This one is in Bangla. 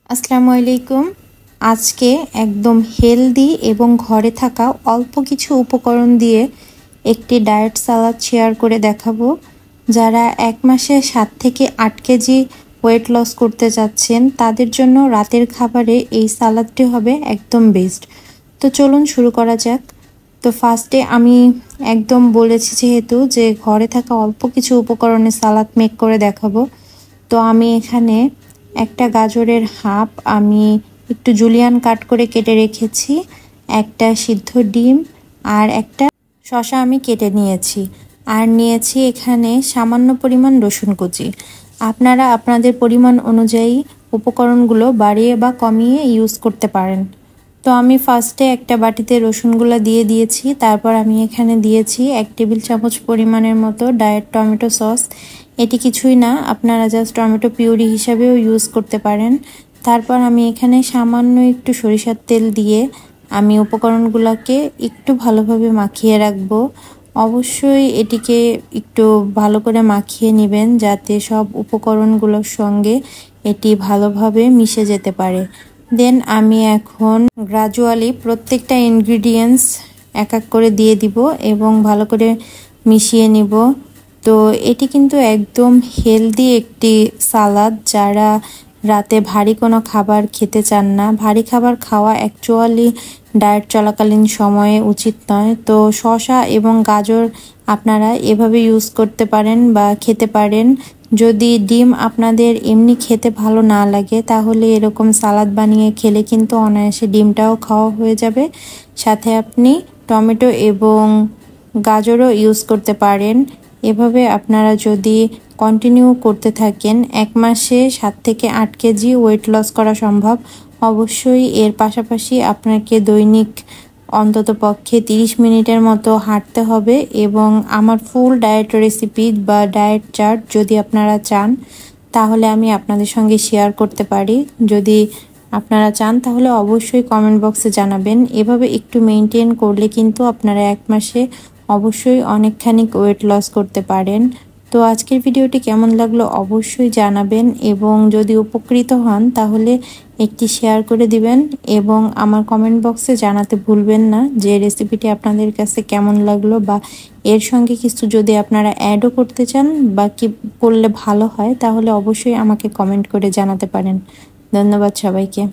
আসসালামু আলাইকুম। আজকে একদম হেলদি এবং ঘরে থাকা অল্প কিছু উপকরণ দিয়ে একটি ডায়েট সালাদ শেয়ার করে দেখাবো। যারা এক মাসে 7 থেকে 8 কেজি ওয়েট লস করতে চাচ্ছেন তাদের জন্য রাতের খাবারে এই সালাদটি হবে একদম বেস্ট। তো চলুন শুরু করা যাক। তো ফার্স্টে আমি একদম বলেছি যেহেতু যে ঘরে থাকা অল্প কিছু উপকরণে সালাদ মেক করে দেখাবো। তো আমি এখানে একটা গাজরের হাফ আমি একটু জুলিয়ান কাট করে কেটে রেখেছি, একটা সিদ্ধ ডিম আর একটা শসা আমি কেটে নিয়েছি, আর নিয়েছি এখানে সামান্য পরিমাণ রসুন কুচি। আপনারা আপনাদের পরিমাণ অনুযায়ী উপকরণগুলো বাড়িয়ে বা কমিয়ে ইউজ করতে পারেন। তো আমি ফার্স্টে একটা বাটিতে রসুনগুলো দিয়ে দিয়েছি, তারপর আমি এখানে দিয়েছি 1 টেবিল চামচ পরিমাণের মতো ডায়েট টমেটো সস। এটি কিছুই না, আপনারা জাস্ট টমেটো পিউরি হিসাবেও ইউজ করতে পারেন। তারপর আমি এখানে সামান্য একটু সরিষার তেল দিয়ে আমি উপকরণগুলোকে একটু ভালোভাবে মাখিয়ে রাখবো। অবশ্যই এটিকে একটু ভালো করে মাখিয়ে নেবেন যাতে সব উপকরণগুলোর সঙ্গে এটি ভালোভাবে মিশে যেতে পারে। দেন আমি এখন গ্রাজুয়ালি প্রত্যেকটা ইনগ্রিডিয়েন্টস এক এক করে দিয়ে দিব এবং ভালো করে মিশিয়ে নিব। তো এটি কিন্তু একদম হেলদি একটি সালাদ। যারা রাতে ভারী কোনো খাবার খেতে চান না, ভারী খাবার খাওয়া অ্যাকচুয়ালি ডায়েট চলাকালীন সময়ে উচিত নয়। তো শসা এবং গাজর আপনারা এভাবে ইউজ করতে পারেন বা খেতে পারেন। যদি ডিম আপনাদের এমনি খেতে ভালো না লাগে তাহলে এরকম সালাদ বানিয়ে খেলে কিন্তু অনায়াসে ডিমটাও খাওয়া হয়ে যাবে। সাথে আপনি টমেটো এবং গাজরও ইউজ করতে পারেন। এভাবে আপনারা যদি কন্টিনিউ করতে থাকেন 1 মাসে 7 থেকে 8 কেজি ওয়েট লস করা সম্ভব। অবশ্যই এর পাশাপাশি আপনাকে দৈনিক অন্তত পক্ষে 30 মিনিটের মতো হাঁটতে হবে এবং আমার ফুল ডায়েট রেসিপি বা ডায়েট চার্ট যদি আপনারা চান তাহলে আমি আপনাদের সঙ্গে শেয়ার করতে পারি। যদি আপনারা চান তাহলে অবশ্যই কমেন্ট বক্সে জানাবেন। এভাবে একটু মেনটেন করলে কিন্তু আপনারা 1 মাসে অবশ্যই অনেকখানি ওয়েট লস করতে পারেন। তো আজকের ভিডিওটি কেমন লাগলো অবশ্যই জানাবেন এবং যদি উপকৃত হন তাহলে একটি শেয়ার করে দিবেন এবং আমার কমেন্ট বক্সে জানাতে ভুলবেন না যে রেসিপিটি আপনাদের কাছে কেমন লাগলো বা এর সঙ্গে কিছু যদি আপনারা অ্যাডও করতে চান বা কি করলে ভালো হয় তাহলে অবশ্যই আমাকে কমেন্ট করে জানাতে পারেন। ধন্যবাদ সবাইকে।